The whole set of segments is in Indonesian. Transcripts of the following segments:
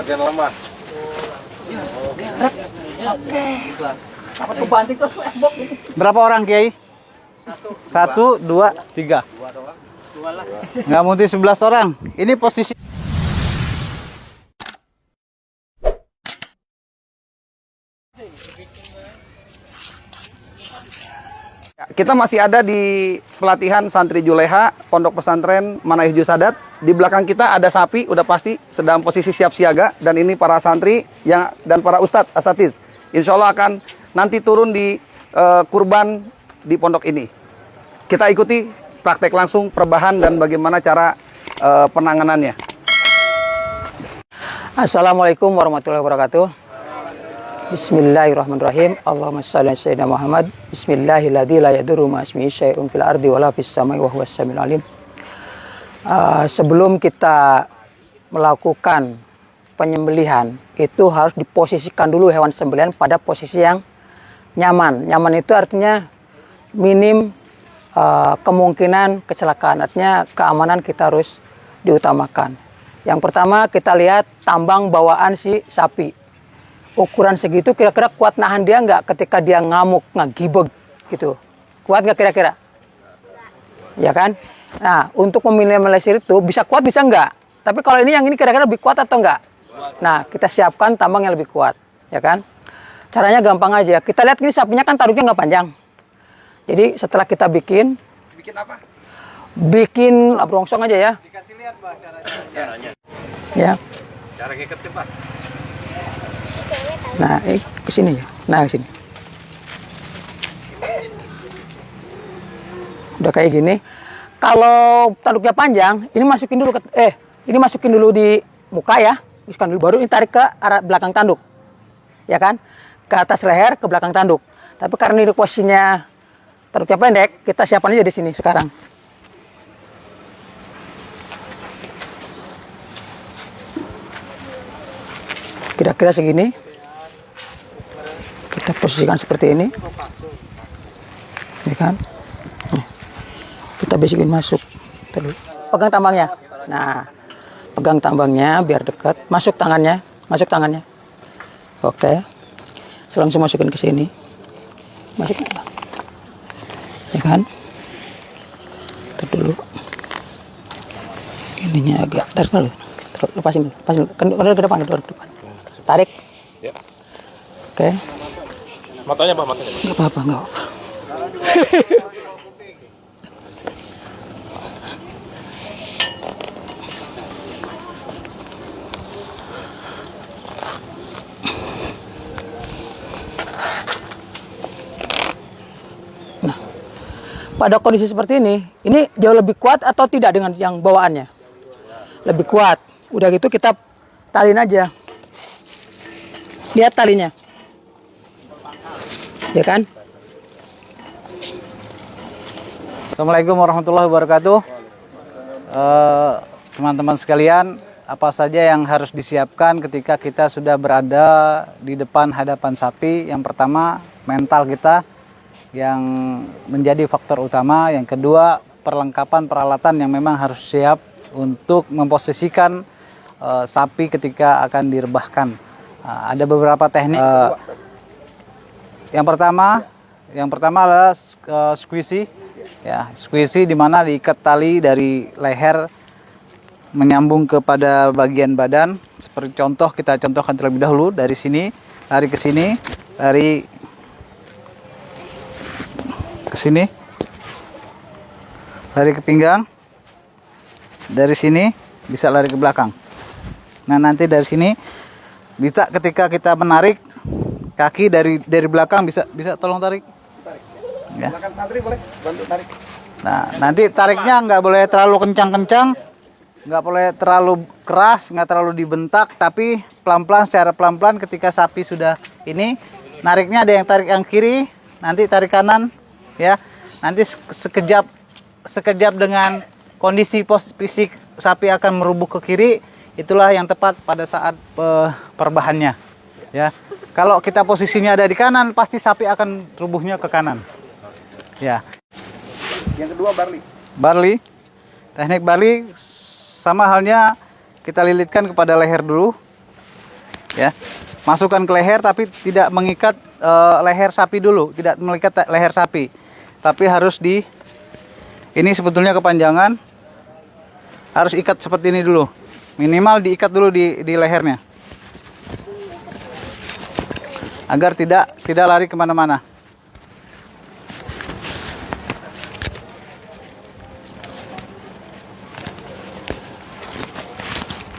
bagian lemah. Oke. Apa tuh banting tuh embok ini? Berapa orang Kiai? Satu, dua, tiga. Dua lah. Nggak mungkin 11 orang. Ini posisi. Kita masih ada di pelatihan santri Juleha, Pondok Pesantren Manaihju Sadat. Di belakang kita ada sapi, udah pasti sedang posisi siap siaga. Dan ini para santri dan para ustadz asatiz. Insya Allah akan nanti turun di kurban di pondok ini. Kita ikuti praktek langsung perbahan dan bagaimana cara penanganannya. Assalamualaikum warahmatullahi wabarakatuh. Bismillahirrahmanirrahim. Allahumma shalli ala sayyidina Muhammad. Bismillahilladzi la yadurru ma ismihi syai'un fil ardi wala fis samai wa huwas samiul alim. Sebelum kita melakukan penyembelihan, itu harus diposisikan dulu hewan sembelihan pada posisi yang nyaman. Nyaman itu artinya minim kemungkinan kecelakaan. Artinya keamanan kita harus diutamakan. Yang pertama kita lihat tambang bawaan si sapi. Ukuran segitu kira-kira kuat nahan dia nggak ketika dia ngamuk, ngagibeg gitu. Kuat nggak kira-kira? Ya kan? Nah, untuk meminimalisir itu bisa kuat bisa nggak? Tapi kalau ini yang ini kira-kira lebih kuat atau nggak? Nah, kita siapkan tambang yang lebih kuat, ya kan? Caranya gampang aja. Kita lihat ini sapinya kan tanduknya nggak panjang. Jadi setelah kita bikin apa? Bikin brongsong aja ya. Dikasih lihat Pak caranya. Ya. Cara ngikatnya Pak. Nah, ke sini ya. Nah, ke sini. Udah kayak gini. Kalau tanduknya panjang, ini masukin dulu ini masukin dulu di muka ya. Masukkan dulu baru ini tarik ke arah belakang tanduk. Ya kan? Ke atas leher, ke belakang tanduk. Tapi karena ini posisinya tanduknya pendek, kita siapkan aja di sini sekarang. Kira-kira segini. Kita posisikan seperti ini, ya kan? Kita bisikin masuk. Terus pegang tambangnya. Nah, pegang tambangnya biar dekat. Masuk tangannya, Oke. Langsung masukin ke sini. Masuk, ya kan? Terus dulu. Ininya agak tarik dulu. Lepasin ke depan. Tarik. Oke. Matanya Pak, matanya. Nggak apa-apa. Nah, pada kondisi seperti ini jauh lebih kuat atau tidak dengan yang bawaannya? Lebih kuat. Udah gitu kita talin aja. Lihat talinya. Ya kan? Assalamualaikum warahmatullahi wabarakatuh. Teman-teman sekalian, apa saja yang harus disiapkan ketika kita sudah berada di depan hadapan sapi? Yang pertama, mental kita yang menjadi faktor utama. Yang kedua, perlengkapan peralatan yang memang harus siap untuk memposisikan sapi ketika akan direbahkan. Ada beberapa teknik. Yang pertama adalah squeezy. Ya, squeezy di mana diikat tali dari leher menyambung kepada bagian badan. Seperti contoh, kita contohkan terlebih dahulu dari sini, lari ke sini, lari ke sini, lari ke pinggang. Dari sini bisa lari ke belakang. Nah, nanti dari sini bisa ketika kita menarik kaki dari belakang bisa tolong tarik. Ya. Belakang santri boleh bantu tarik. Nah, nanti tariknya nggak boleh terlalu kencang-kencang, nggak boleh terlalu keras, nggak terlalu dibentak, tapi pelan-pelan, secara pelan-pelan. Ketika sapi sudah ini, nariknya ada yang tarik yang kiri, nanti tarik kanan, ya. Nanti sekejap dengan kondisi fisik sapi akan merubuh ke kiri, itulah yang tepat pada saat perbahannya, ya. Kalau kita posisinya ada di kanan, pasti sapi akan rubuhnya ke kanan. Ya. Yang kedua barley. Barley. Teknik barley sama halnya kita lilitkan kepada leher dulu. Ya, masukkan ke leher tapi tidak mengikat leher sapi dulu, tidak mengikat leher sapi, tapi harus ini sebetulnya kepanjangan, harus ikat seperti ini dulu, minimal diikat dulu di lehernya, agar tidak lari kemana-mana.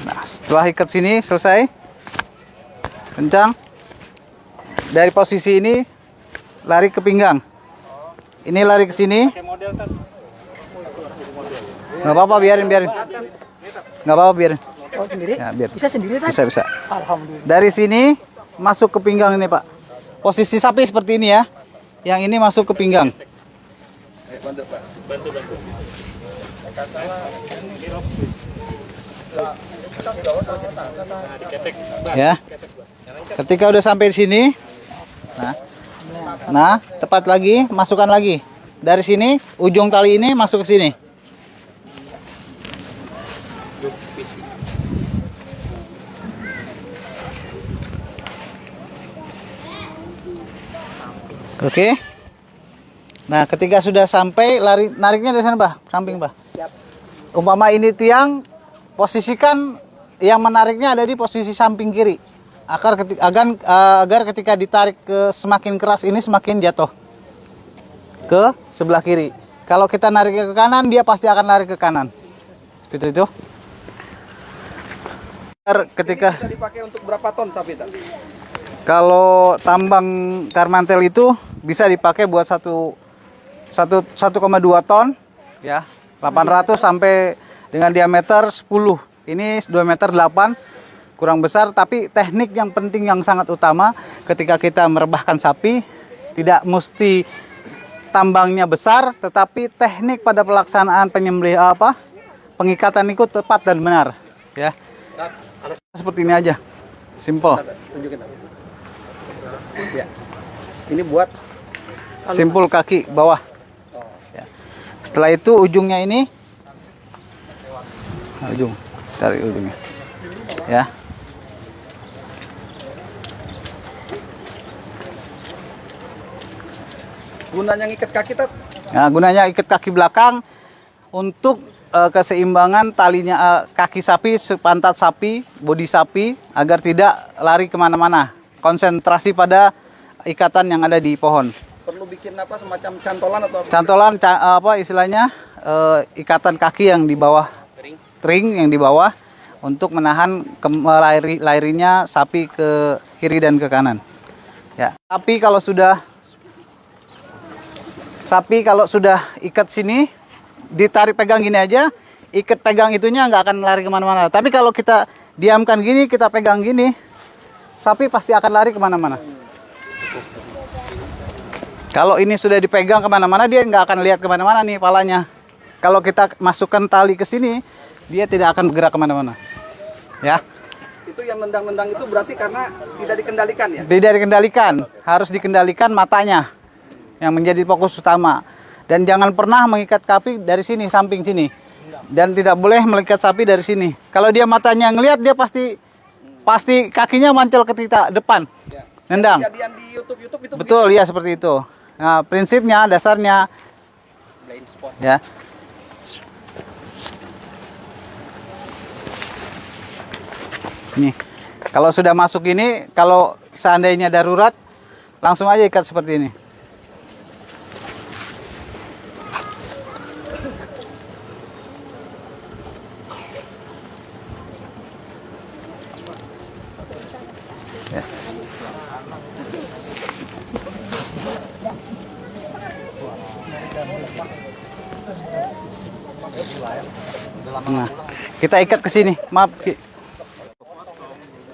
Nah, setelah ikat sini selesai, kencang. Dari posisi ini lari ke pinggang. Ini lari ke sini. Nggak apa-apa, biarin. Nggak apa-apa, biarin. Oh, sendiri? Ya, biar. Bisa sendiri tadi? Bisa. Alhamdulillah. Dari sini masuk ke pinggang ini, Pak. Posisi sapi seperti ini ya. Yang ini masuk ke pinggang. Bantu, Pak. Ya. Ketika udah sampai di sini, nah, tepat lagi, masukkan lagi. Dari sini, ujung tali ini masuk ke sini. Oke. Nah, ketika sudah sampai, nariknya dari sana, Bah, samping, Bah. Umpama ini tiang, posisikan yang menariknya ada di posisi samping kiri. Agar ketika ditarik ke semakin keras ini semakin jatuh ke sebelah kiri. Kalau kita nariknya ke kanan, dia pasti akan lari ke kanan. Seperti itu. Ketika Bisa dipakai untuk berapa ton sapi tadi? kalau tambang karmantel itu bisa dipakai buat 1,2 ton ya, 800 sampai dengan diameter 10. Ini 2,8 meter, kurang besar, tapi teknik yang penting yang sangat utama ketika kita merebahkan sapi tidak mesti tambangnya besar, tetapi teknik pada pelaksanaan pengikatan itu tepat dan benar ya. Seperti ini aja. Simple. Tunjukin. Ya. Ini buat Simpul kaki bawah. Ya. Setelah itu ujungnya ini, ujung, tarik ujungnya, ya. gunanya ngikat kaki Tat. Nah, gunanya ikat kaki belakang untuk keseimbangan talinya kaki sapi, pantat sapi, bodi sapi agar tidak lari kemana-mana. Konsentrasi pada ikatan yang ada di pohon. Perlu bikin apa semacam cantolan atau apa? Cantolan apa istilahnya, ikatan kaki yang di bawah, ring yang di bawah untuk menahan larinya sapi ke kiri dan ke kanan. Ya, tapi kalau sudah ikat sini, ditarik pegang gini aja, ikat pegang itunya nggak akan lari kemana-mana. Tapi kalau kita diamkan gini, kita pegang gini, sapi pasti akan lari kemana-mana. Kalau ini sudah dipegang kemana-mana, dia nggak akan lihat kemana-mana nih palanya. Kalau kita masukkan tali ke sini, dia tidak akan bergerak kemana-mana. Ya. Itu yang nendang-nendang itu berarti karena tidak dikendalikan ya? Tidak dikendalikan, harus dikendalikan matanya yang menjadi fokus utama. Dan jangan pernah mengikat sapi dari sini, samping sini. Dan tidak boleh mengikat sapi dari sini. Kalau dia matanya ngelihat, dia pasti kakinya mancel ke depan. Ya. Nendang. Kejadian di YouTube itu Betul, ya seperti itu. Nah, prinsipnya, dasarnya, blind spot. ya. Nih, kalau sudah masuk ini, kalau seandainya darurat, langsung aja ikat seperti ini. Ya. Nah, kita ikat ke sini. Maaf, Ki.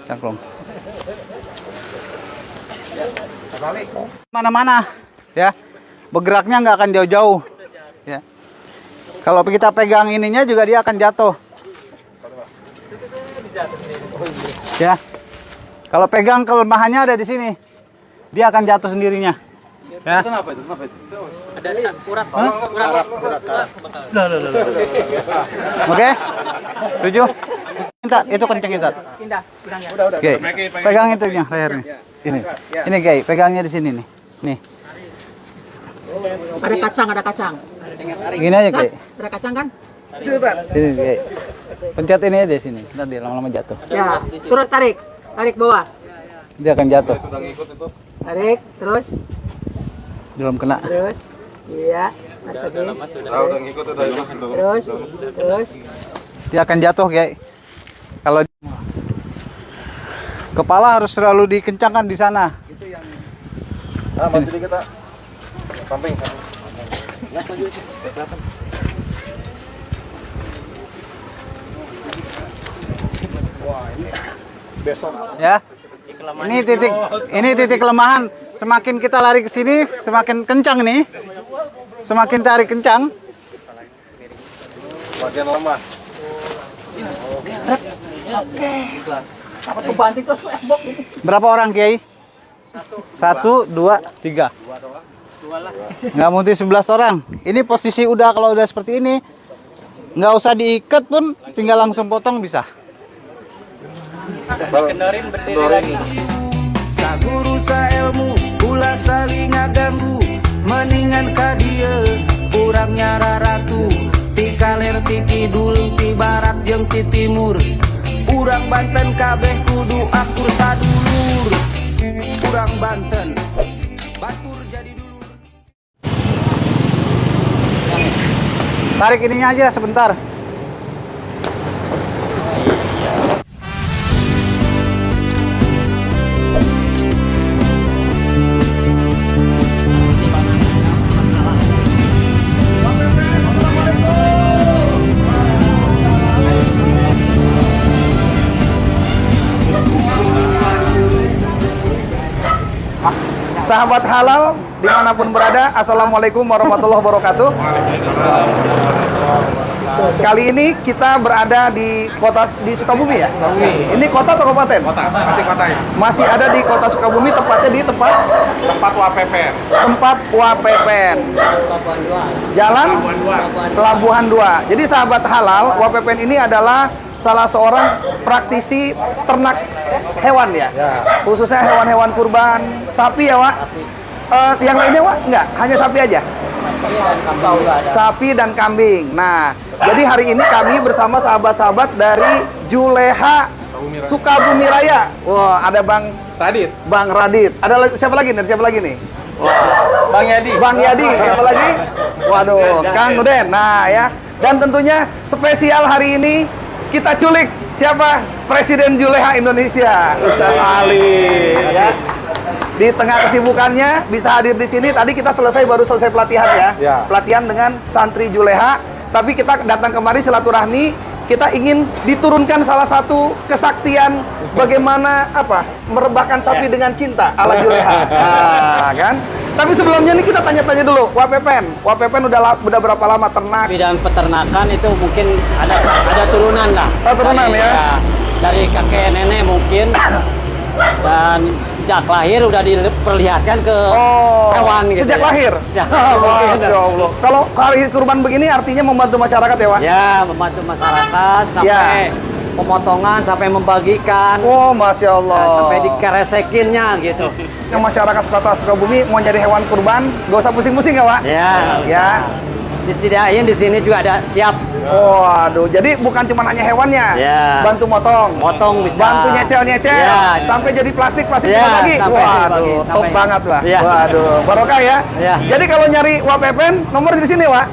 Cangklong. Mana-mana, ya. Bergeraknya nggak akan jauh-jauh, ya. Kalau kita pegang ininya juga dia akan jatuh. Ya. Kalau pegang kelemahannya ada di sini, dia akan jatuh sendirinya. Ya. Kenapa itu? Ada urat. Oke, setuju? Tat, itu kencengin Tat. Pindah, pindah ya. Oke, pegang itunya lehernya. Ini, Gay, pegangnya di sini nih. Nih, Ada kacang, ada kacang. gini aja Gay. Ada kacang kan? Itu Tat. Sini Gay. Pencet ini aja sini. Ntar dia lama-lama jatuh. Ya, terus tarik. Tarik bawah. Dia akan jatuh. Tarik, terus. Belum kena. Terus. Iya. Terus. Terus. Dia akan jatuh Gay. Kalau kepala harus selalu dikencangkan di sana. Bantu dikit Pak. Samping. Ya. Ini titik kelemahan. Semakin kita lari ke sini, semakin kencang nih. Semakin tarik kencang. Bagian lemah. Apa tuh banting tuh? Berapa orang Kiai? 1, 2, 3. Nggak mungkin 11 orang. Ini posisi udah, kalau udah seperti ini, nggak usah diikat pun, tinggal langsung potong bisa. Kendorin berdiri lagi. Saguru saelmu ulah saling ngaganggu mendingan ka dieu urang nyararatu ti kaler ti kidul ti barat jeung ti timur urang Banten kabeh kudu akur sadulur urang Banten batur jadi dulur. Tarik ininya aja sebentar. Sahabat halal dimanapun berada, assalamualaikum warahmatullahi wabarakatuh. Kali ini kita berada di Sukabumi ya. Ini kota atau kabupaten? Kota, masih kota ya. Masih ada di kota Sukabumi, tepatnya di tempat Wapepen. Wapepen. Jalan Pelabuhan 2. Jadi sahabat halal, Wapepen ini adalah salah seorang praktisi ternak hewan ya. Khususnya hewan-hewan kurban, sapi ya, Wak. Yang lainnya, Wak? Enggak, hanya sapi aja. Sapi dan kambing. Nah, jadi hari ini kami bersama sahabat-sahabat dari Juleha Sukabumi Raya. Wah, ada Bang Radit. Ada siapa lagi nih? Siapa lagi nih? Bang Yadi. Siapa lagi? Waduh, Kang Nuden. Nah, ya. Dan tentunya spesial hari ini kita culik siapa? Presiden Juleha Indonesia, Ustaz Ali. Ya. Di tengah kesibukannya bisa hadir di sini. Tadi kita baru selesai pelatihan ya. Pelatihan dengan santri Juleha. Tapi kita datang kemari silaturahmi. Kita ingin diturunkan salah satu kesaktian bagaimana merebahkan sapi dengan cinta ala Juleha. Nah, kan? Tapi sebelumnya nih kita tanya-tanya dulu. Wapepen udah berapa lama ternak? Bidang peternakan itu mungkin ada turunan lah. Oh, turunan ya? Dari kakek nenek mungkin. Dan sejak lahir udah diperlihatkan ke hewan gitu. Sejak ya. lahir? Masya Allah. Kalau hari kurban begini artinya membantu masyarakat ya, Wak? Ya, membantu masyarakat sampai pemotongan, sampai membagikan. Oh, Masya Allah. Sampai dikeresekinnya gitu. Yang masyarakat kota Sukabumi mau nyari hewan kurban, gak usah pusing-pusing ya, Wak? Ya. Disediain di sini juga ada siap. Waduh, jadi bukan cuma hanya hewannya, bantu motong bisa, bantu nyecel, sampai jadi plastik lagi. Waduh, top banget lah. Waduh, barokah ya. Jadi kalau nyari Wapepen, nomor di sini, Wak.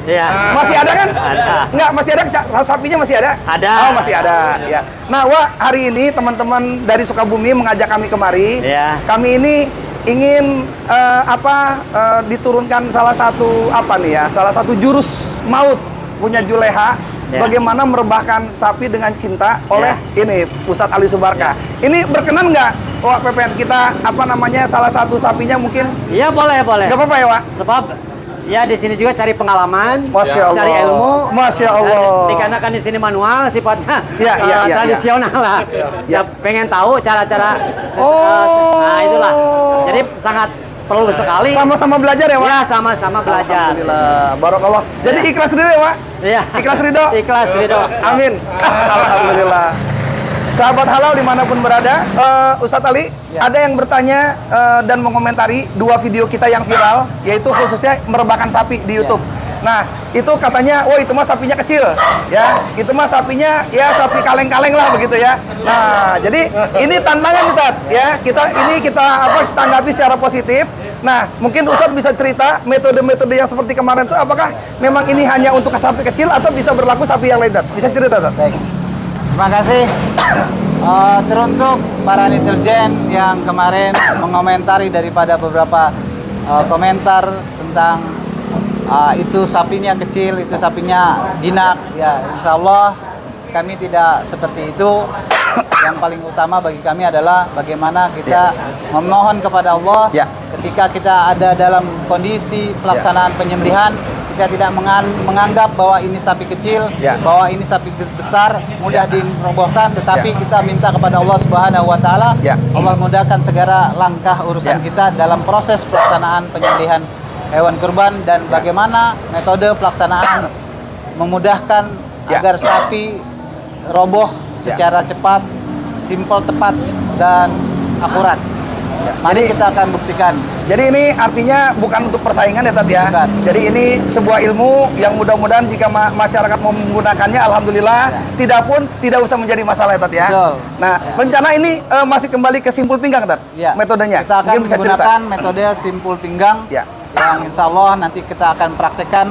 Masih ada kan? Ada. Enggak, masih ada, sapinya masih ada? Ada. Oh, masih ada. Ya. Nah, Wak, hari ini teman-teman dari Sukabumi mengajak kami kemari. Kami ini ingin diturunkan salah satu jurus maut punya Juleha, bagaimana merebahkan sapi dengan cinta oleh ini Ustadz Ali Subarka. Ini berkenan nggak, Wak Pepen, kita salah satu sapinya mungkin? Iya, boleh. Nggak apa-apa ya, Wak? Sebab ya di sini juga cari pengalaman, Masya Allah. cari ilmu. Masya Allah. Dikarenakan di sini manual sifatnya tradisional lah. Ya. Pengen tahu cara-cara. Nah, itulah. Jadi sangat perlu sekali. Sama-sama belajar ya, Wak? Ya, sama-sama belajar. Alhamdulillah. Barokallah. Jadi ikhlas dulu ya, Wak? Iya. Ikhlas ridho? Ikhlas ridho. Amin. Alhamdulillah. Sahabat halal dimanapun berada, Ustadz Ali, ada yang bertanya dan mengomentari 2 video kita yang viral, yaitu khususnya merebahkan sapi di YouTube. Nah, itu katanya, wah itu mah sapinya kecil, ya, itu mah sapinya ya sapi kaleng-kaleng lah begitu ya. Nah, jadi ini tantangan Ustadz, ya, kita tanggapi secara positif. Nah, mungkin Ustadz bisa cerita metode-metode yang seperti kemarin itu, apakah memang ini hanya untuk sapi kecil atau bisa berlaku sapi yang lain, Ustadz? Bisa cerita, Ustadz? Baik. Terima kasih. Teruntuk para netizen yang kemarin mengomentari daripada beberapa komentar tentang itu sapinya kecil, itu sapinya jinak, ya insya Allah kami tidak seperti itu. Yang paling utama bagi kami adalah bagaimana kita memohon kepada Allah ketika kita ada dalam kondisi pelaksanaan penyembelihan. Kita tidak menganggap bahwa ini sapi kecil, bahwa ini sapi besar, mudah dirobohkan, tetapi kita minta kepada Allah Subhanahu wa taala, Allah mudahkan segala langkah urusan kita dalam proses pelaksanaan penyembelihan hewan kurban dan bagaimana metode pelaksanaan memudahkan agar sapi roboh secara cepat, simpel, tepat dan akurat. Mari kita akan buktikan. Jadi ini artinya bukan untuk persaingan ya Tat ya. Bukan. Jadi ini sebuah ilmu yang mudah-mudahan jika masyarakat mau menggunakannya, alhamdulillah tidak usah menjadi masalah ya Tat ya. Betul. Nah, rencana ini masih kembali ke simpul pinggang Tat. Metodenya. Kita akan Mungkin bisa menggunakan cerita. metode simpul pinggang. Yang insya Allah nanti kita akan praktekkan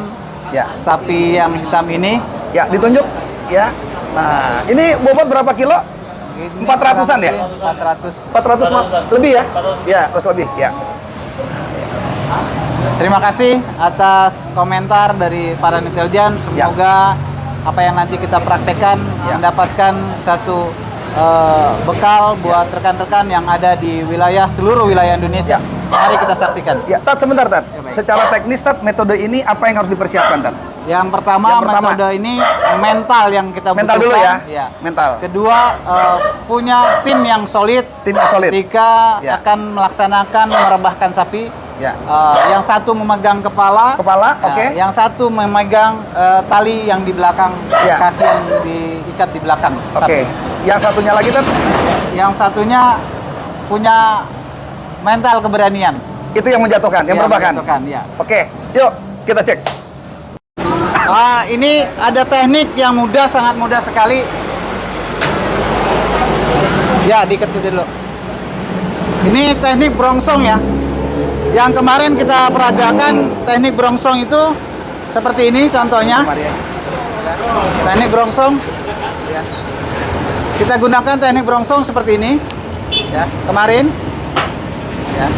sapi yang hitam ini. Ya, ditunjuk ya. Nah, ini bobot berapa kilo? 400-an ya? 400 lebih ya? Ya, harus lebih ya. Terima kasih atas komentar dari para netizen. Semoga apa yang nanti kita praktekkan mendapatkan satu bekal buat rekan-rekan yang ada di seluruh wilayah Indonesia. Mari kita saksikan. Ya, Tat sebentar Tat. Secara teknis Tat, metode ini apa yang harus dipersiapkan Tat? Yang pertama, metode ini mental yang kita butuhkan. Mental dulu ya. Mental. Kedua, punya tim yang solid. Ketika akan melaksanakan merebahkan sapi. Yang satu memegang kepala. Oke. Yang satu memegang tali yang di belakang, kaki yang diikat di belakang. Oke. Yang satunya lagi Tat? Yang satunya punya mental keberanian. Itu yang menjatuhkan, yang merebahkan. Oke, yuk kita cek. Ini ada teknik yang mudah, sangat mudah sekali. Ya, diikat situ dulu. Ini teknik brongsong ya. Yang kemarin kita peragakan teknik brongsong itu seperti ini contohnya. Teknik brongsong. Kita gunakan teknik brongsong seperti ini. Ya, kemarin. Ya.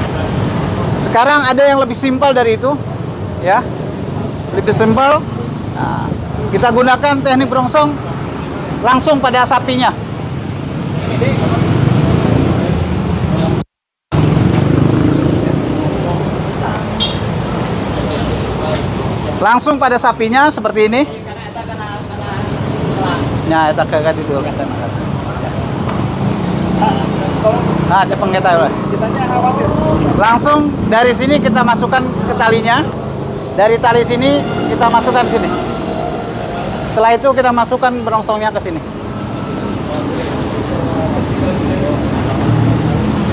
Sekarang ada yang lebih simpel dari itu. Ya. Lebih simpel. Nah, kita gunakan teknik brongsong langsung pada sapinya. Langsung pada sapinya seperti ini. Nah, kita kaget itu. Nah, cepeng kita. Langsung dari sini kita masukkan ke talinya. Dari tali sini kita masukkan ke sini. Setelah itu kita masukkan brongsongnya ke sini.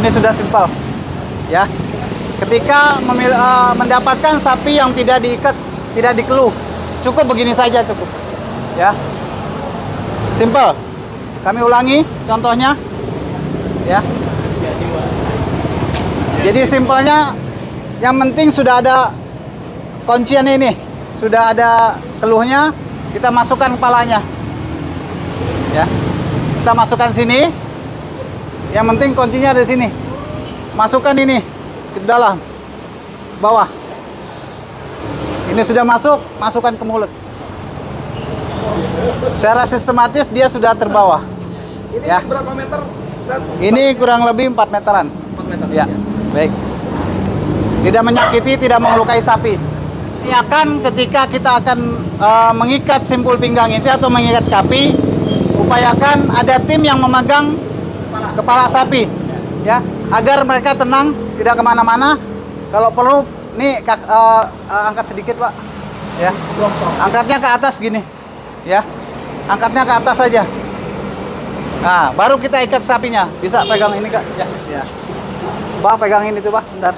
Ini sudah simpel, ya. Ketika mendapatkan sapi yang tidak diikat, tidak dikeluh, cukup begini saja cukup, ya. Simpel. Kami ulangi contohnya, ya. Jadi simpelnya, yang penting sudah ada kuncian ini, sudah ada keluhnya, kita masukkan kepalanya, ya. Kita masukkan sini. Yang penting kuncinya ada di sini. Masukkan ini ke dalam, bawah. Ini sudah masuk, masukkan ke mulut. Secara sistematis dia sudah terbawa. Ini ya. berapa meter? Ini kurang lebih 4 meteran. 4 meter. Ya, baik. Tidak menyakiti, tidak melukai sapi. Ini akan ketika kita akan mengikat simpul pinggang itu atau mengikat sapi, upayakan ada tim yang memegang kepala sapi, ya, agar mereka tenang, tidak kemana-mana. Kalau perlu, nih angkat sedikit Pak, ya, angkatnya ke atas gini, ya, angkatnya ke atas saja. Nah, baru kita ikat sapinya. Bisa pegang ini, Kak? Ya. Ya. Pak, pegang ini tuh, Pak. Bentar.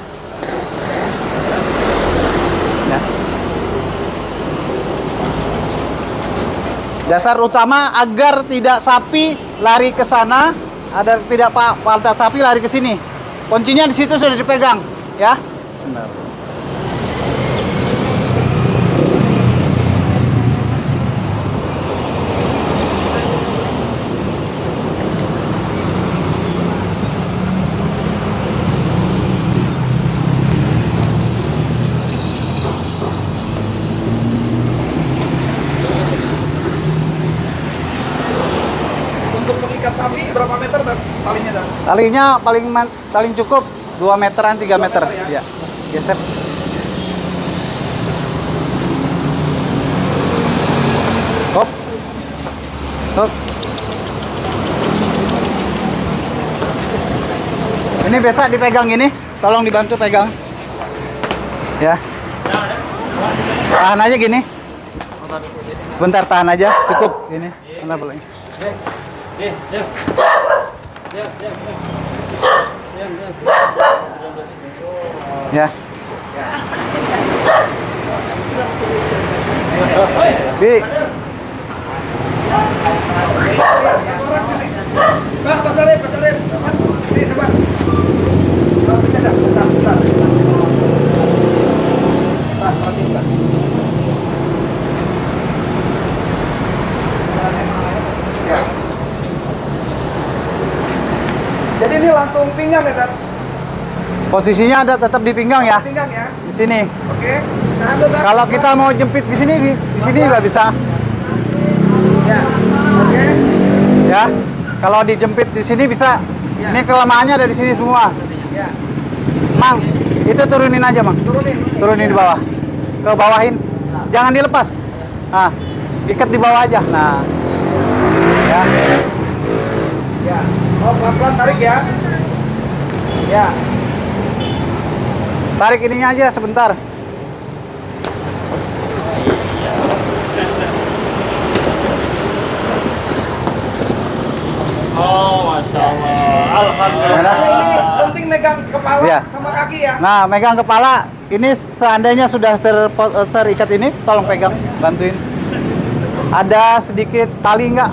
Ya. Dasar utama agar tidak sapi lari ke sana, ada tidak pantat sapi lari ke sini. Kuncinya di situ sudah dipegang, ya. Sebentar. Untuk mengikat sapi berapa meter talinya Dan? Talinya paling cukup 2 meteran, 3 meter. Ya. Geser. Hop. Hop. Ini biasa dipegang gini. Tolong dibantu pegang. Ya. Tahan aja gini. Bentar, tahan aja. Cukup gini. Bentar boleh. Ya. Bi. Orang sini. Pak Sarip. Sini, coba. Bentar. Bentar. Ya. Jadi ini langsung pinggang ya, Tat? Posisinya ada tetap di pinggang ya. Pinggang ya. Di sini. Oke. Tahan dulu, Tat. Kalau kita mau jepit di sini nggak bisa. Ya. Oke. Ya. Kalau dijepit di sini bisa. Ya. Ini kelemahannya ada di sini semua. Ya. Mang, itu turunin aja, Mang. Turunin di bawah. Ke bawahin. Jangan dilepas. Nah, ikat di bawah aja. Nah. Ya. Ya. Oh, pelan-pelan tarik ya. Ya. Tarik ininya aja sebentar. Oh, Masya Allah. Alhamdulillah. Nah, ini penting megang kepala Ya. sama kaki ya. Nah, megang kepala. Ini seandainya sudah terikat ini, tolong pegang, bantuin. Ada sedikit tali nggak?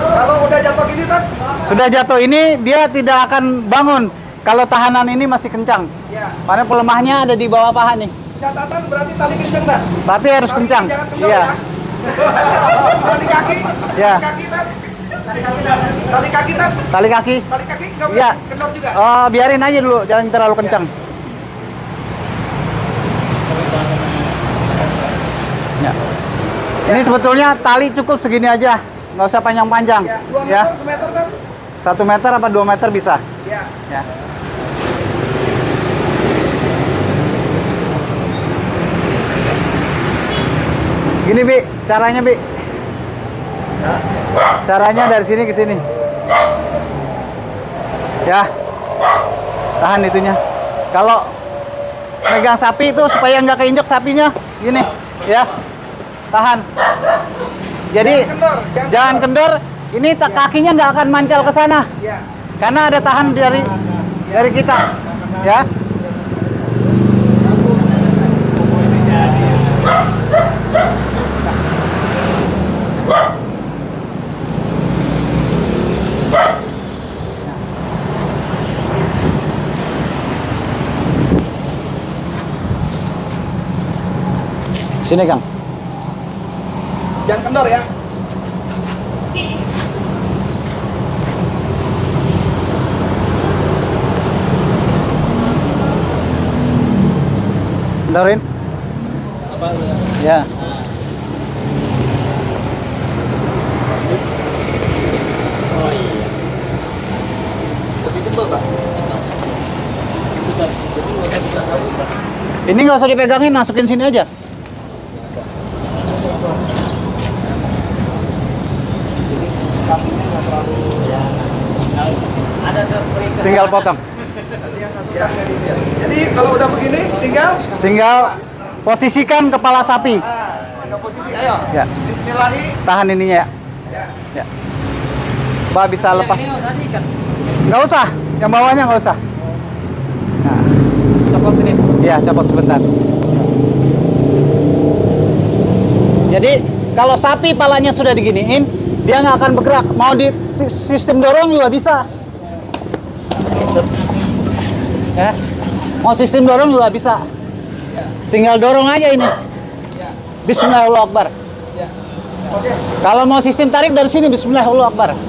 Kalau udah jatuh gini, Tat? Sudah jatuh ini, dia tidak akan bangun. Kalau tahanan ini masih kencang. Ya. Karena pelemahnya ada di bawah paha nih. Catatan berarti tali kenceng, Tat? Berarti harus kencang. Jangan kendor Iya. ya. Tali kaki. Ya. Tali kaki, Tat. Tali kaki, Tat. Tali kaki. Tali kaki nggak Iya. boleh kendor juga. Oh, biarin aja dulu, jangan terlalu kencang. Ya. Ini sebetulnya tali cukup segini aja, nggak usah panjang-panjang. Ya, 2 meter, Ya, semeter, Tat? 1 meter apa 2 meter bisa. Ya. Ya. Gini, Bi, caranya, Bi. Caranya dari sini ke sini. Ya. Tahan itunya. Kalau megang sapi itu supaya nggak keinjek sapinya, gini, ya. Tahan. Jadi Jangan kendor, jangan kendor. Ini kakinya nggak akan mancal ke sana. Ya. Karena ada tahan dari kita, ya. Sini, Kang. Jangan kendor ya. Kendorin. Ya. Ini nggak usah dipegangin, masukin sini aja. Tinggal potong. Ya. Jadi kalau udah begini Tinggal posisikan kepala sapi. ke posisi, ayo. Ya. Bismillahi. Tahan ininya ya. Ya. Ya. Pak bisa lepas. Nggak usah, yang bawahnya nggak usah. Nah. Copot sini. Iya, copot sebentar. Jadi kalau sapi palanya sudah diginiin, dia nggak akan bergerak. Mau di sistem dorong juga bisa. Ya, mau sistem dorong juga bisa. Tinggal dorong aja ini. Bismillahirrahmanirrahim. Kalau mau sistem tarik dari sini, Bismillahirrahmanirrahim.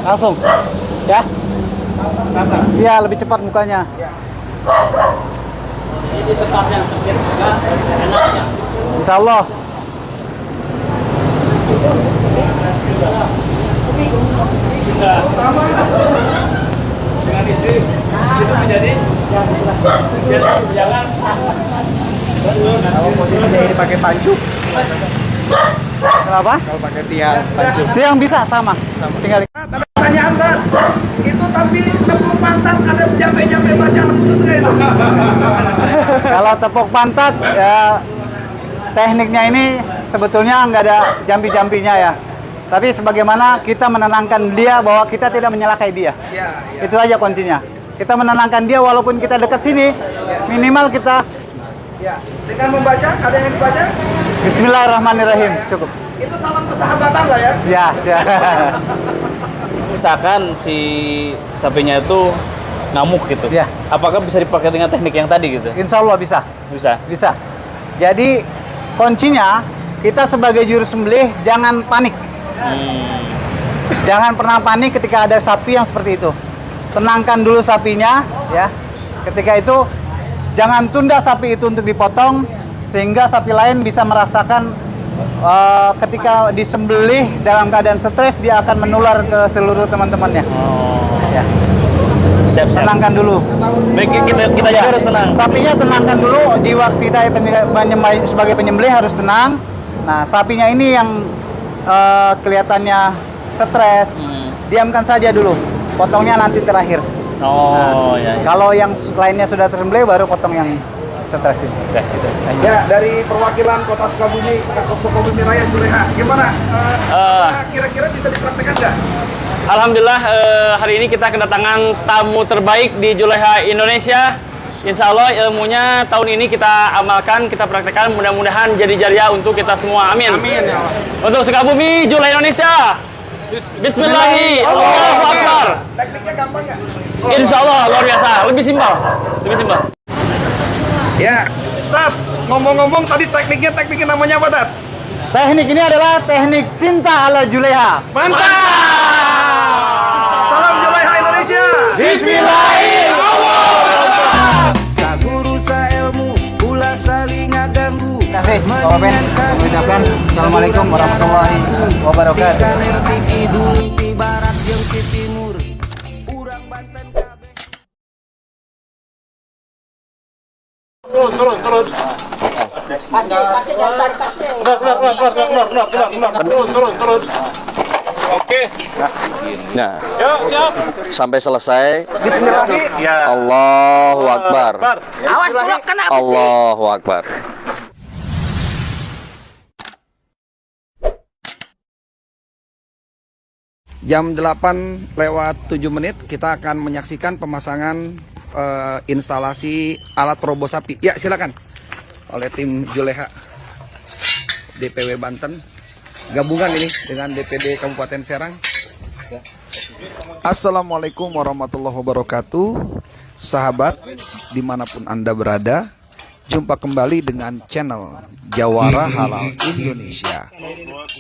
Langsung, ya. Iya, lebih cepat mukanya. Ini tempat yang sempit juga enak ya. Insya Allah. Posisinya ini pakai pancu. Kenapa? Kalau pakai tiang pancu. Tiang bisa sama. Tinggal. Ada pertanyaan Tan. Itu tapi tepuk pantat ada jambe-jambe bacaan khusus nggak itu? Kalau tepuk pantat, ya tekniknya ini sebetulnya nggak ada jampi-jampinya ya. Tapi sebagaimana kita menenangkan dia bahwa kita tidak menyalakai dia. Itu aja kuncinya. Kita menenangkan dia walaupun kita dekat sini, minimal kita Ya. Dengan membaca, ada yang dibaca? Bismillahirrahmanirrahim. Cukup. Itu salam persahabatan lah ya. Ya, ya. Misalkan si sapinya itu ngamuk gitu, Ya. apakah bisa dipakai dengan teknik yang tadi gitu? Insya Allah bisa. Bisa. Bisa. Jadi kuncinya kita sebagai juru sembelih jangan panik. Jangan pernah panik ketika ada sapi yang seperti itu. Tenangkan dulu sapinya, ya. Ketika itu jangan tunda sapi itu untuk dipotong sehingga sapi lain bisa merasakan ketika disembelih dalam keadaan stres dia akan menular ke seluruh teman-temannya. Ya. Siap. Tenangkan dulu. Baik, kita juga harus tenang. Sapinya tenangkan dulu, jiwa kita sebagai penyembelih harus tenang. Nah, sapinya ini yang kelihatannya stres, diamkan saja dulu. Potongnya nanti terakhir. Oh, ya. Kalau yang lainnya sudah tersembelih, baru potong yang stres ini. Oke, gitu. Ya, dari perwakilan Kota Sukabumi, Sukabumi Raya Juleha, gimana? Kira-kira bisa dipraktekkan nggak? Alhamdulillah hari ini kita kedatangan tamu terbaik di Juleha Indonesia. Insya Allah ilmunya tahun ini kita amalkan, kita praktekkan. Mudah-mudahan jadi jariah untuk kita semua. Amin. Amin ya Allah. Untuk Sukabumi, Juleha Indonesia. Bismillahirrahmanirrahim. Allahu Akbar. Tekniknya gampang nggak? Insya Allah luar biasa. Lebih simpel. Lebih simpel. Ya, Ustaz, ngomong-ngomong tadi tekniknya namanya apa, Tat? Teknik ini adalah teknik cinta ala Juleha. Salam Juleha Indonesia. Bismillahirrahmanirrahim. Saguru sailmu ulah saling ngaganggu. Terima kasih, Bapak Ben. Saya ucapkan Assalamualaikum warahmatullahi wabarakatuh. Kaler ti kidul ti barat jeung ti timur. Urang Banten kabeh. Turun. Turun. Oke. Nah, Yuk, siap. sampai selesai. Bismillahirrahmanirrahim. Ya. Allahu Akbar. Awas dulu kena. Allahu Akbar. Jam 8:07 kita akan menyaksikan pemasangan instalasi alat robo sapi. Ya, silakan. Oleh tim Juleha DPW Banten. Gabungan ini dengan DPD Kabupaten Serang. Assalamualaikum warahmatullahi wabarakatuh. Sahabat dimanapun Anda berada, jumpa kembali dengan channel Jawara Halal Indonesia.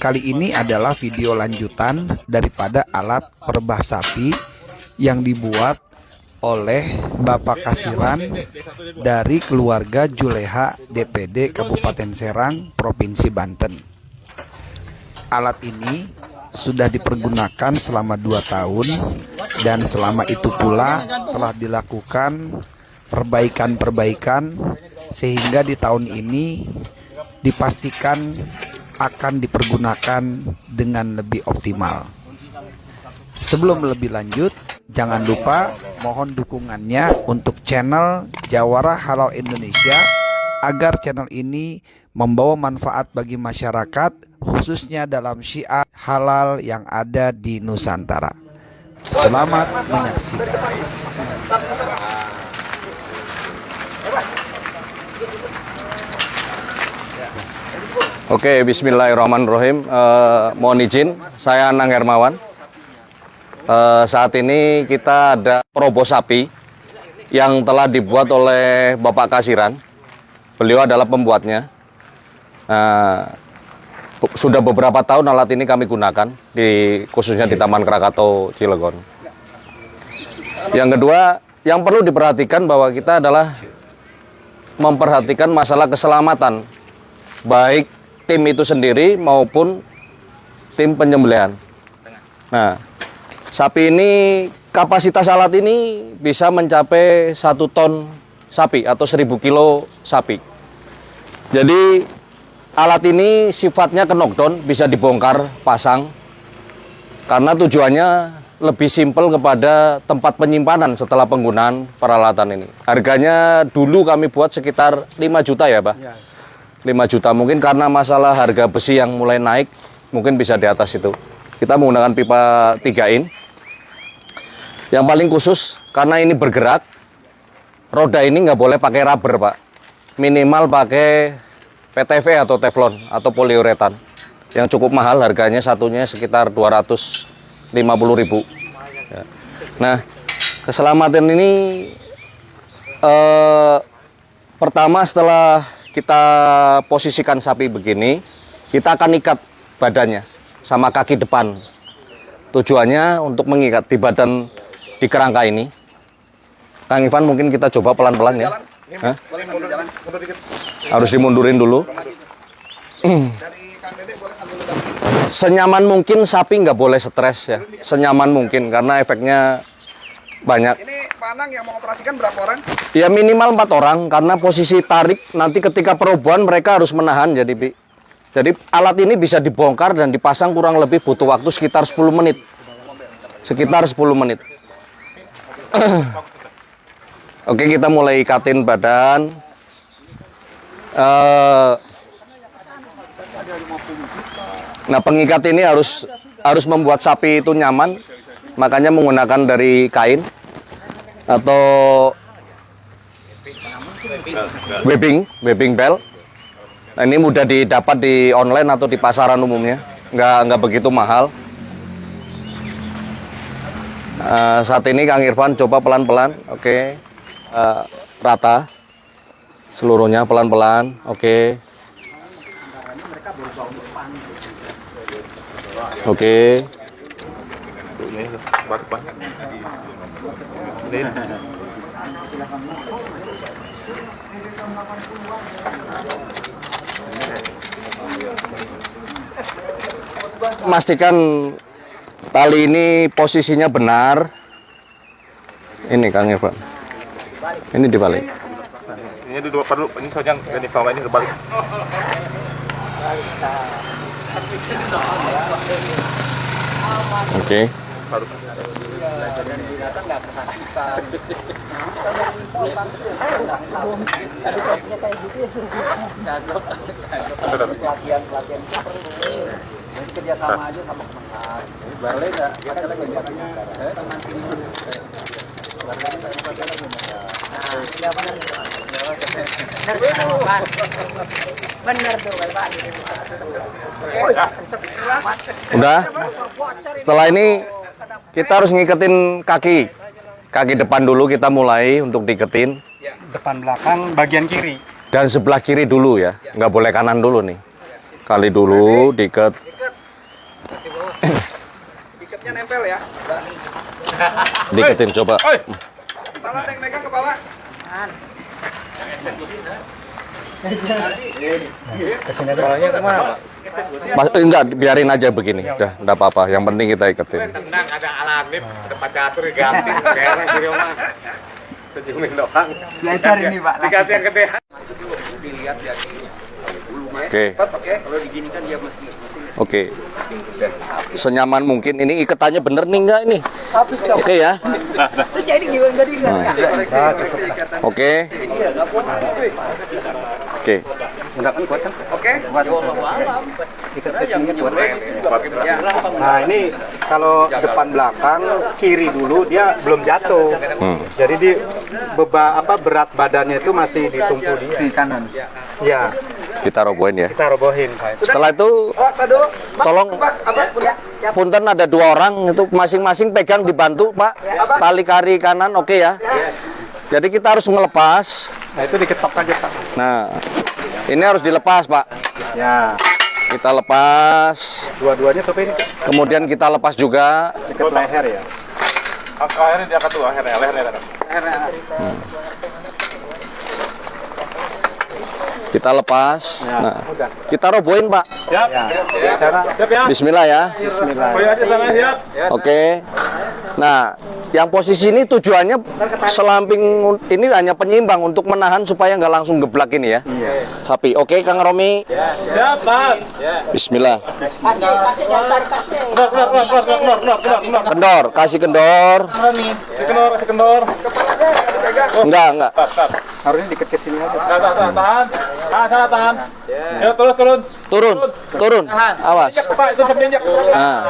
Kali ini adalah video lanjutan daripada alat perebah sapi yang dibuat oleh Bapak Kasiran dari keluarga Juleha DPD Kabupaten Serang, Provinsi Banten. Alat ini sudah dipergunakan selama 2 tahun dan selama itu pula telah dilakukan perbaikan-perbaikan sehingga di tahun ini dipastikan akan dipergunakan dengan lebih optimal. Sebelum lebih lanjut, jangan lupa mohon dukungannya untuk channel Jawara Halal Indonesia agar channel ini membawa manfaat bagi masyarakat khususnya dalam syiar halal yang ada di Nusantara. Selamat menyaksikan. Oke, bismillahirrahmanirrahim. Mohon izin, saya Anang Hermawan. Saat ini kita ada perobos sapi yang telah dibuat oleh Bapak Kasiran. Beliau adalah pembuatnya. Sudah beberapa tahun alat ini kami gunakan, khususnya di Taman Krakatau Cilegon. Yang kedua, yang perlu diperhatikan bahwa kita adalah memperhatikan masalah keselamatan, baik tim itu sendiri maupun tim penyembelihan. Nah, sapi ini, kapasitas alat ini bisa mencapai 1 ton sapi atau 1000 kilo sapi. Jadi alat ini sifatnya knockdown, bisa dibongkar pasang karena tujuannya lebih simpel kepada tempat penyimpanan setelah penggunaan peralatan ini. Harganya dulu kami buat sekitar 5 juta ya Pak? 5 juta, mungkin karena masalah harga besi yang mulai naik, mungkin bisa di atas itu. Kita menggunakan pipa 3 in. Yang paling khusus, karena ini bergerak, roda ini nggak boleh pakai rubber Pak. Minimal pakai PTV atau Teflon atau poliuretan. Yang cukup mahal, harganya satunya sekitar 250.000. Ya. Nah, keselamatan ini pertama setelah kita posisikan sapi begini, kita akan ikat badannya sama kaki depan. Tujuannya untuk mengikat di badan, di kerangka ini. Kang Ivan, mungkin kita coba pelan-pelan ya. Hah? Harus dimundurin dulu. Senyaman mungkin sapi nggak boleh stres ya. Senyaman mungkin karena efeknya banyak. Ini Pak Anang yang mengoperasikan berapa orang? Ya minimal 4 orang karena posisi tarik nanti ketika perobohan mereka harus menahan jadi alat ini bisa dibongkar dan dipasang kurang lebih butuh waktu sekitar 10 menit. Sekitar 10 menit. Oke, kita mulai ikatin badan. Nah, pengikat ini harus membuat sapi itu nyaman. Makanya menggunakan dari kain atau webbing belt. Nah, ini mudah didapat di online atau di pasaran umumnya, nggak begitu mahal. Saat ini Kang Irfan coba pelan-pelan, oke. Rata seluruhnya pelan-pelan, oke. Oke. Pastikan tali ini posisinya benar. Ini Kang Irfan. Ini dibalik. Ini dua perlu, ini soalnya ini bawah ini terbalik. Oke. Udah. Setelah ini kita harus ngiketin kaki depan dulu, kita mulai untuk diketin. Depan belakang bagian kiri. Dan sebelah kiri dulu ya, nggak boleh kanan dulu nih. Kali dulu diikat. Ikatnya nempel ya. Diketin coba. Kepala ada yang megang kepala. Kepalanya kemana Pak? Enggak, biarin aja begini. Udah, enggak apa-apa. Yang penting kita iketin. Tenang, ada alat nih, tempat catur ganti, beres di rumah. Sejumin doang. Belajar ini Pak. Diganti yang gede. Oke. Oke. Senyaman mungkin. Ini iketannya bener nih enggak ini? Oke ya. Terus jadi gimana Oke. Oke. Menggunakan kuat kan? Oke. Ikat ke sini kuat. Nah ini kalau depan belakang kiri dulu dia belum jatuh. Jadi di berat badannya itu masih ditumpu di kanan. Ya. Kita robohin ya. Kita robohin. Setelah itu tolong punten ada 2 orang itu masing-masing pegang dibantu Pak. Tali kari kanan oke ya. Jadi kita harus melepas. Nah itu diketok aja Pak. Nah ini harus dilepas Pak. Ya. Kita lepas. Dua-duanya tapi ini Kemudian kita lepas juga. dekat leher ya. Akhirnya diangkat tuh, akhirnya leher. Kita lepas. Nah, kita robohin Pak. Siap. Siap ya. Bismillah ya. Bismillah. Oh ya, sana siap. Oke. Nah, yang posisi ini tujuannya selamping ini hanya penyimbang untuk menahan supaya nggak langsung geblak ini ya. Sapi. Oke, Kang Romi. Siap, Pak. Bismillah. Keluar. Kendor, kasih kendor. Kasih kendor. Enggak. Harusnya deket ke sini aja. Tahan. Tahan. Ya, turun. Turun. Awas. Pak, itu sampai injak. Nah.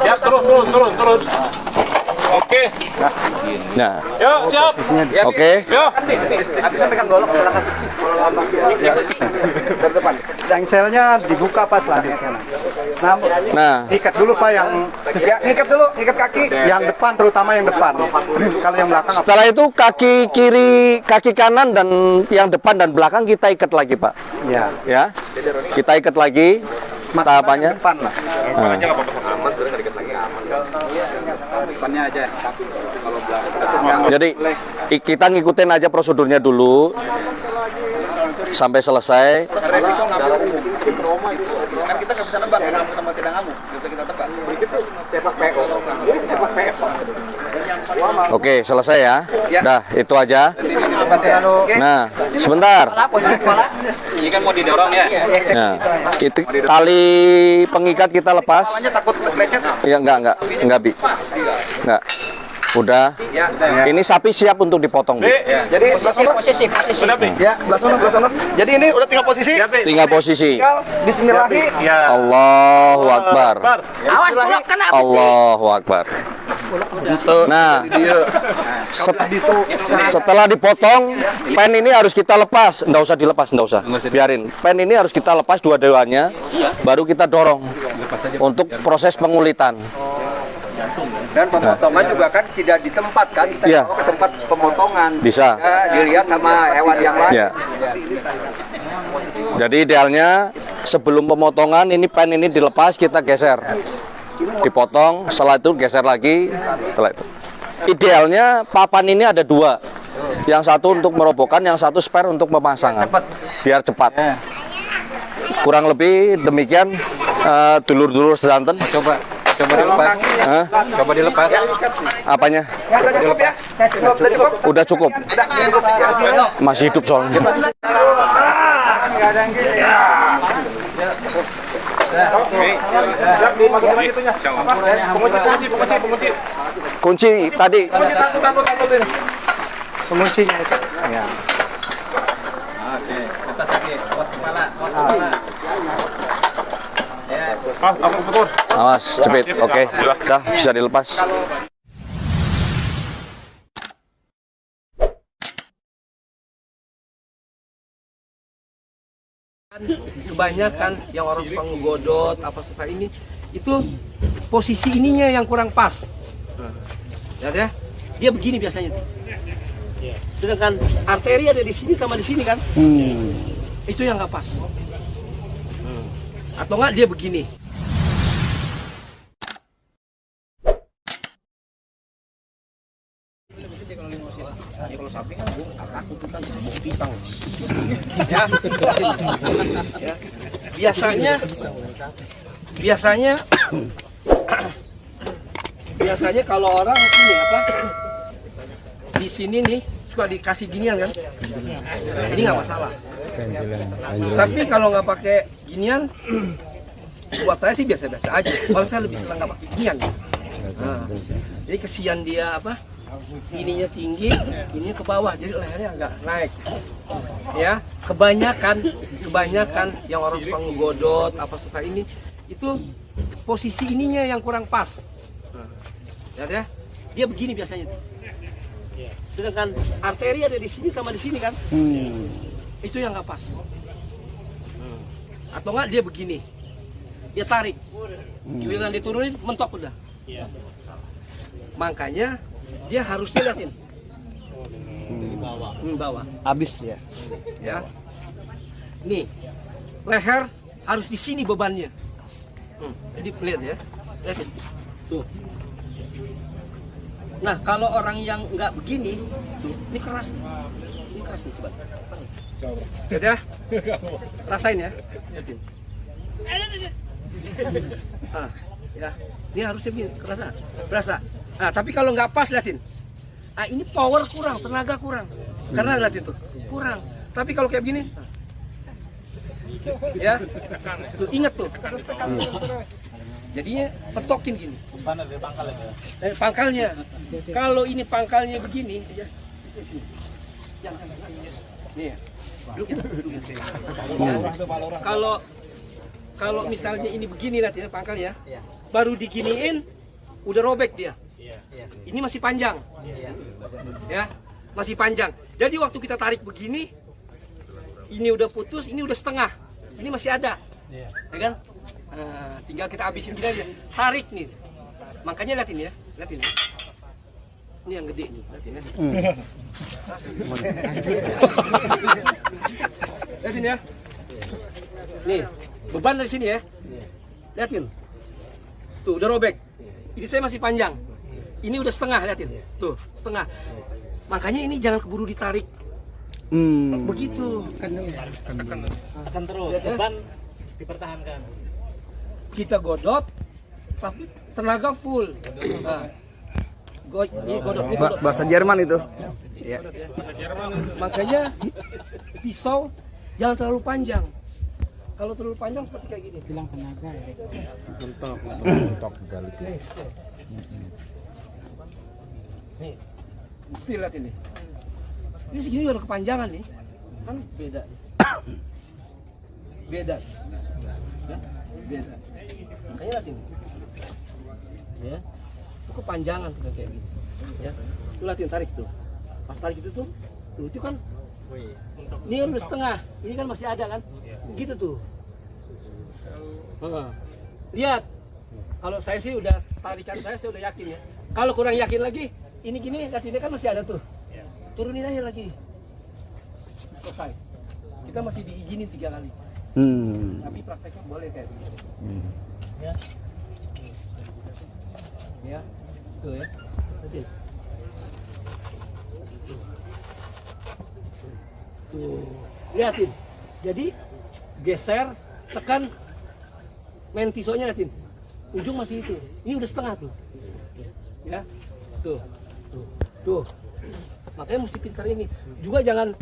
Siap, turun. Oke. Nah. Yuk, siap. Oke. Yuk. Stengselnya dibuka pas lah di sana. Nah. Ikat dulu Pak yang Ikat kaki. yang depan, terutama yang depan. Kalau yang belakang apa? Setelah itu kaki kiri, kaki kanan dan yang depan dan belakang kita ikat lagi, Pak. Ya. Ya. Kita ikat lagi tahapannya. Depan lah. Nah. Depannya aja. Jadi kita ngikutin aja prosedurnya dulu sampai selesai. Kan kita nggak bisa nebak sama kita ngamuk, kita tebak. Sepak PO. Oke, selesai ya. Dah, itu aja. Nah, sebentar. Ini kan mau didorong ya. Nah, itu tali pengikat kita lepas. Takut lecet. Ya, enggak, Bi. Enggak. Udah. Ini sapi siap untuk dipotong, Bi. Jadi posisi. Ya, belah sana. Jadi ini udah tinggal posisi. Tinggal posisi. Bismillahirrahmanirrahim. Allahu Akbar. Awas kalau kena Allahu Akbar. Nah, setelah dipotong, pen ini harus kita lepas. Nggak usah dilepas, nggak usah. Biarin. Pen ini harus kita lepas dua-duanya, baru kita dorong untuk proses pengulitan. Dan pemotongan juga kan tidak di tempat kan, kita Iya. bawa ke tempat pemotongan. Bisa. Ya, dilihat sama hewan yang lain. Ya. Jadi idealnya sebelum pemotongan ini pen ini dilepas, kita geser. Dipotong, setelah itu geser lagi, setelah itu. Idealnya papan ini ada 2. Yang satu untuk merobohkan, yang satu spare untuk pemasangan. Biar cepat. Kurang lebih demikian dulur-dulur sedanten. Coba dilepas. Coba dilepas. Apanya? Udah cukup. Masih hidup soalnya. Kunci tadi. Penguncinya itu. Ya. Awas, cepet. Oke. Dah, bisa dilepas. Kebanyakan yang orang suka ngegodot apa suka ini itu posisi ininya yang kurang pas. Ya, dia begini biasanya tuh. Sedangkan arteri ada di sini sama di sini kan. Itu yang nggak pas. Atau nggak dia begini. Kalau sapi kan takut kita pisang. Ya. Biasanya kalau orang ini apa? Di sini nih suka dikasih ginian kan? Ini nggak masalah. Tapi kalau nggak pakai ginian, buat saya sih biasa-biasa aja. Kalau saya lebih senang nggak pakai ginian. Nah, jadi kesian dia apa? ininya tinggi, ininya ke bawah, jadi lehernya agak naik. Ya, kebanyakan yang orang suka ngegodot apa suka ini itu posisi ininya yang kurang pas. Lihat ya, dia begini biasanya. Sedangkan arteri ada di sini sama di sini kan, itu yang nggak pas. Atau nggak dia begini, dia tarik, giliran diturunin mentok udah. Makanya dia harusnya liatin bawah. Habis ya. Ya, nih leher harus di sini bebannya. Jadi lihat ya, lihatin. Tuh. Nah kalau orang yang nggak begini, tuh, ini keras nih, coba. Lihat ya, rasain ya. Lihatin. Ya, ini harusnya begini, berasa. Nah, tapi kalau nggak pas liatin. Nah, ini power kurang, tenaga kurang. Karena liatin tuh, kurang. Tapi kalau kayak begini, ya, tuh ingat tuh. Jadinya petokin gini. Pangkalnya. Kalau ini pangkalnya begini, ya. Nih ya. Kalau misalnya ini begini lihat ya pangkalnya, baru diginiin, udah robek dia. Ini masih panjang, ya, masih panjang. Jadi waktu kita tarik begini, ini udah putus, ini udah setengah, ini masih ada, ya kan? Tinggal kita habisin gini aja, tarik nih. Makanya liatin ya, liatin. Ini yang gede nih, liatin ya. Liatin ya. Nih, beban dari sini ya. Liatin. Tuh, udah robek. Ini saya masih panjang. Ini udah setengah, liatin. Tuh, setengah. Makanya ini jangan keburu ditarik. Begitu. Akan terus. Beban dipertahankan. Kita godot, tapi tenaga full. Nah, ini godot. Bahasa Jerman itu. Ya. Makanya pisau jangan terlalu panjang. Kalau terlalu panjang seperti kayak gini. Bilang tenaga ya. Mentok gali. Nih, mesti lihat ini. Ini segini udah kepanjangan nih, kan beda. Beda. Ya, beda. Makanya lihat ini. Ya, itu kepanjangan tuh kayak gini. Ya, tuh lihatin tarik tuh. Pas tarik itu tuh itu kan. Ini kan udah setengah, ini kan masih ada kan? Gitu tuh. Lihat, kalau saya sih udah tarikan saya udah yakin ya. Kalau kurang yakin lagi, ini gini, lihat ini kan masih ada tuh. Turunin aja lagi. Selesai. Kita masih diizinin 3 kali. Tapi prakteknya boleh kayak begini. Ya. Ya, tuh ya. Lihatin. Tuh, lihatin. Jadi geser, tekan, main pisaunya lihatin. Ujung masih itu. Ini udah setengah tuh. Ya. Tuh. Tuh. Makanya mesti pintar ini. Juga jangan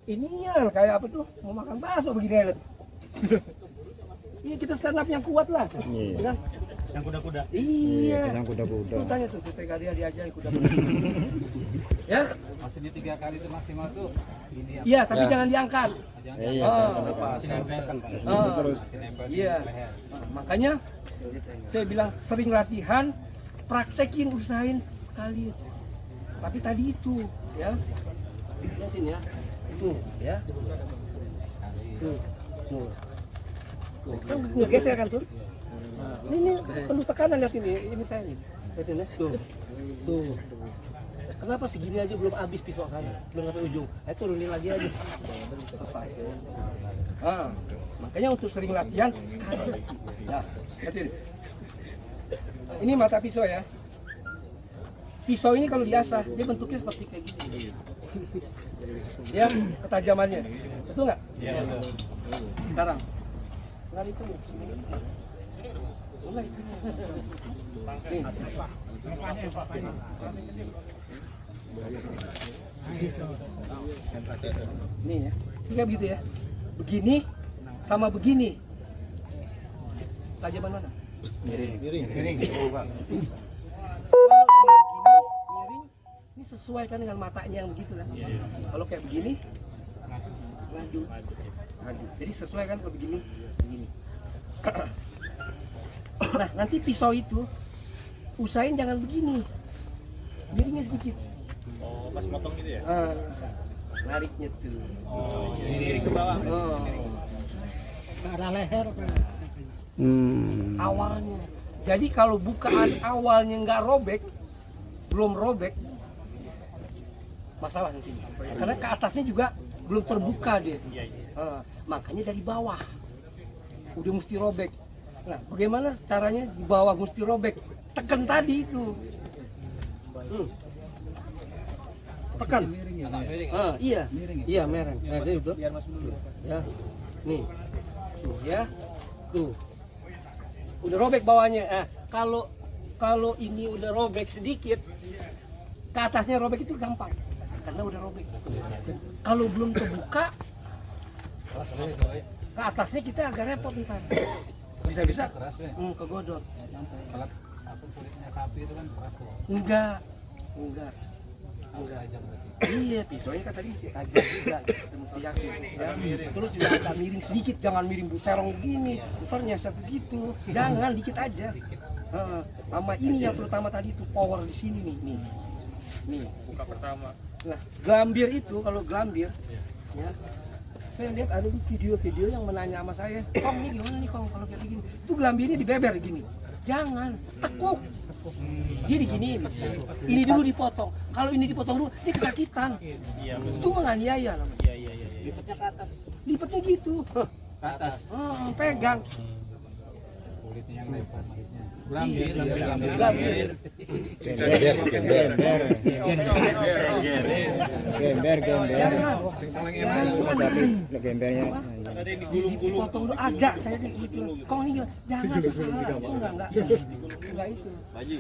ininya kayak apa tuh? Mau makan bakso begini ya. Iya, kita stand up yang kuat lah. Iya. Yang kuda-kuda. Iya. Yang kuda-kuda. Tuh tanya tuh, ketika dia diajarin kuda-kuda. Ya. Maksudnya 3 kali itu maksimal tuh. Iya, tapi jangan diangkat. Iya. Terus. Iya. Makanya saya bilang sering latihan, praktekin, usahain sekali. Tapi tadi itu, ya. Lihatin ya. Tuh, ya. Tuh. Kan ngegeser kan tuh. Ini penuh tekanan lihat ini saya nih. Lihatin ya. Tuh. Kenapa segini aja belum habis pisau kan? Belum sampai ujung. Ayo turunin lagi aja. Selesai. Makanya untuk sering latihan sekali. Nah, lihatin. Ini mata pisau ya. Pisau ini kalau diasah, dia bentuknya seperti kayak gini. Ya, ketajamannya. Betul nggak? Iya, betul. Sekarang. Nggak itu. Mulai. Nih. Nih ya. Ini kayak begitu ya. Begini sama begini. Tajaman mana? Miring. Kalau begini, miring, sesuaikan dengan matanya yang begitu kan. Kalau kayak begini, ngadu. Jadi sesuaikan kalau begini. Nah, nanti pisau itu usahain jangan begini. Miringnya sedikit. Oh, pas motong gitu ya? Nariknya tuh. Oh, miring ke bawah. Ke arah leher. Awalnya. Jadi kalau bukaan awalnya nggak robek, belum robek, masalah nanti. Karena ke atasnya juga belum terbuka dia. Makanya dari bawah udah mesti robek. Nah, bagaimana caranya di bawah mesti robek? Tekan tadi itu. Tekan. Iya. Iya, mereng. Nah, itu. Ya. Nih. Tuh, ya. Tuh. Udah robek bawahnya. Nah, kalau ini udah robek sedikit, ke atasnya robek itu gampang. Karena udah robek. Kalau belum terbuka, ke atasnya kita agak repot ntar. Bisa-bisa kegodot. Kulitnya sapi itu kan keras tuh. Enggak. Iya, pisaunya kan tadi tajam juga, kita mesti yakin. Ya. Terus juga agak miring sedikit, jangan miring buserong begini. Ntar nyasar begitu, jangan dikit aja. Sama ini yang terutama tadi itu power di sini nih. Buka pertama. Nah, gelambir itu kalau gelambir, ya. Saya lihat ada video-video yang menanya sama saya, Kong ini gimana nih Kong kalau kayak begini? Itu gelambirnya dibeber gini. Jangan, tekuk. Dia diginiin. Ini dulu dipotong. Kalau ini dipotong dulu, dia kesakitan. Itu menganiaya namanya. Lipatnya ke atas. Lipatnya gitu. Ke atas. Pegang. Kulitnya yang lebar kulitnya. Gelambir. Gembernya. Dipotong dulu ada saya gitu. Kong ini jangan salah. Enggak itu. Baji.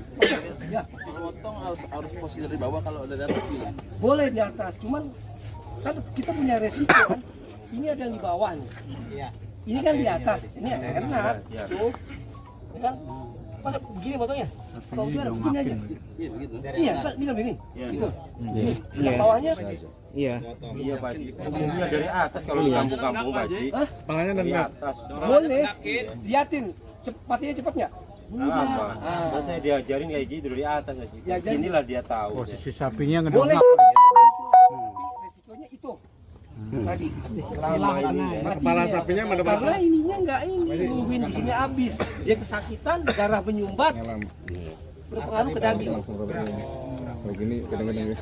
Ya. Potong harus posisi dari bawah kalau udah dapat sih. Boleh di atas, cuman kan kita punya resiko kan. Ini ada yang di bawah nih. Iya. Ini kan di atas. Ini enak. Tuh. Ya kan? Masa begini potongnya? Kalau biar begini aja. Iya, begitu. Iya, kan ini begini. Gitu. Ini. Yang bawahnya Iya. Iya, Pak. Umumnya dari atas kalau di kampung-kampung, Pak. Tangannya dari atas. boleh. Liatin. Matinya cepet nggak? Enggak. Saya diajarin kayak gitu dari atas aja. Diajarin. Inilah dia tahu. posisi sapinya Boleh. ngedongak. Tapi resikonya itu. Tadi. Kepala sapinya mendepan. Karena ininya nggak nungguin di sini habis. Dia kesakitan, darah menyumbat. Berpengaruh ke daging. Kalau gini kadang-kadang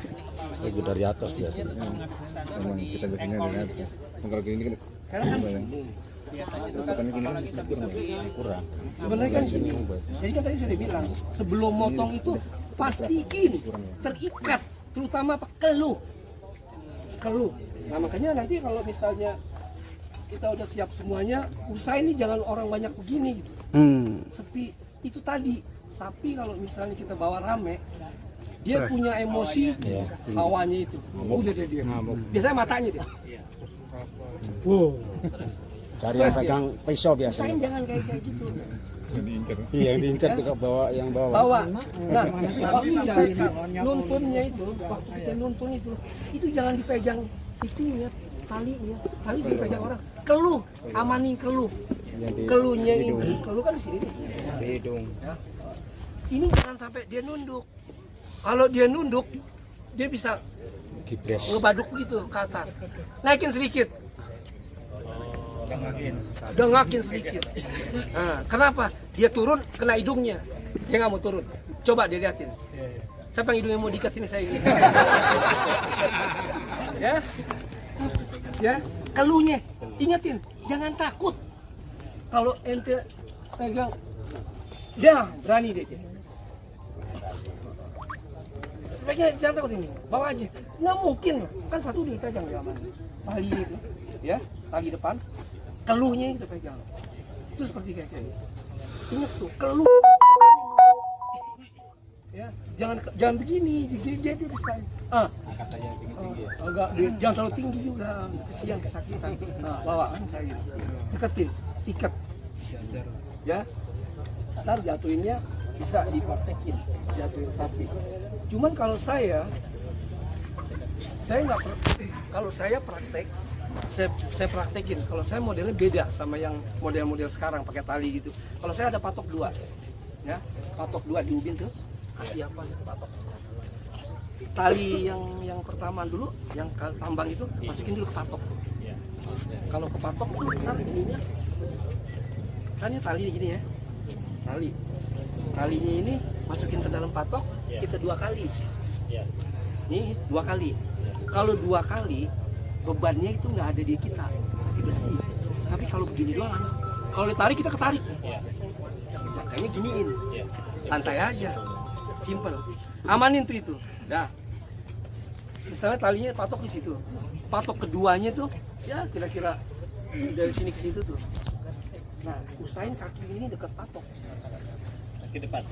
lagi dari atas ya. Memang kita biasanya dari atas. Kalau gini kan Karena kan kurang. sebenarnya kan gini. Jadi kan tadi saya bilang, sebelum motong itu pastiin terikat, terutama keluh. Nah makanya nanti kalau misalnya kita udah siap semuanya, usaha ini jangan orang banyak begini gitu. Sepi itu tadi. Sapi kalau misalnya kita bawa rame, dia punya emosi, hawanya itu. Udah dia. Biasanya matanya dia. Cari yang pegang pisau Usahain jangan kayak gitu. Iya, yang diincar tuh bawa yang Bawa. Nah, nuntunnya itu, waktu kita nuntun itu jangan dipegang itunya, talinya. Tali dipegang orang. Keluh, amanin keluh. Keluhnya ini, keluh kan di sini. di hidung. Ini jangan sampai dia nunduk. Kalau dia nunduk, dia bisa ngebaduk gitu ke atas. Naikin sedikit. Dengakin sedikit. Nah, kenapa? Dia turun kena hidungnya. Dia nggak mau turun. Coba dia liatin. Siapa yang hidungnya mau diikat sini saya ini? Ya, keluhnya. Ingatin, jangan takut. Kalau ente pegang, dah berani dia. Sebaiknya jangan takut ini, bawa aja. Nggak mungkin, kan satu dipegang di aman. Tali itu, ya, tali depan. Keluhnya kita pegang. Itu seperti kayak gini. Ingat tuh, keluh. Ya, jangan begini, dia bisa. Jangan terlalu tinggi juga, kesian kesakitan. Bawaan saya deketin, ikat. Ya, ntar jatuhinnya bisa dipraktekin, jatuhin sapi. Cuman kalau saya Saya nggak kalau saya praktek, saya praktekin. Kalau saya modelnya beda sama yang model-model sekarang pakai tali gitu. Kalau saya ada patok 2, ya patok 2 di ubin tuh kasih apa gitu patok. Tali yang pertama dulu, yang tambang itu masukin dulu ke patok. Kalau ke patok tuh ntar ininya, kan ya tali gini ya, talinya ini masukin ke dalam patok, kita 2 kali. Nih 2 kali. Kalau 2 kali bebannya itu nggak ada di kita, di besi. Tapi kalau begini doang, kalau ditarik kita ketarik. Makanya giniin, santai aja, simple, amanin tuh itu. Dah. Misalnya talinya patok di situ, patok keduanya tuh, ya kira-kira dari sini ke situ tuh. Nah, usahain kaki ini dekat patok. Kaki depan.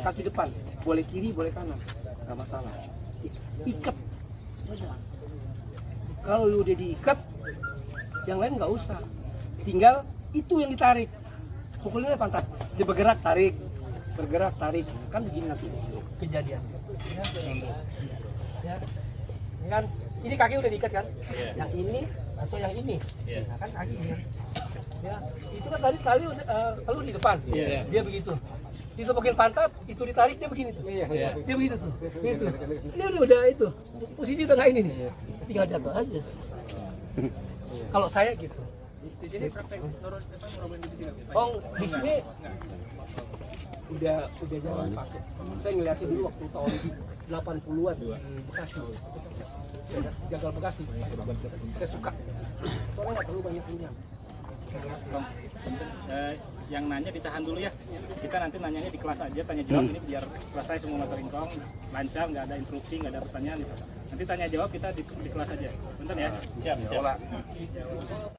Kaki depan, boleh kiri, boleh kanan, nggak masalah. Ikat. Kalau lu udah diikat, yang lain nggak usah. Tinggal itu yang ditarik. Pukulinnya pantat. Dia bergerak, tarik. Bergerak, tarik. Kan begini nanti kejadian. Ya. Kan ini kaki udah diikat kan? Yang ini atau yang ini? Nah, kan kaki ya. Ya, itu kan tadi kalau di depan. Dia begitu. Ditepukin pantat, itu ditarik dia begini tuh. Dia begitu tuh. Gitu. Dia udah itu. Posisi udah nggak ini nih. Tinggal jatuh aja. Kalau saya gitu. Di sini praktek oh, di sini udah jarang pakai. Saya ngeliatnya dulu waktu tahun 80-an di Bekasi. Saya jagal Bekasi. Saya suka. Soalnya nggak perlu banyak minyak. Yang nanya ditahan dulu ya. Kita nanti nanyanya di kelas aja, tanya jawab ini biar selesai semua materi kong, lancar, nggak ada interupsi, nggak ada pertanyaan gitu. Nanti tanya jawab kita di kelas aja. Bentar ya. Siap.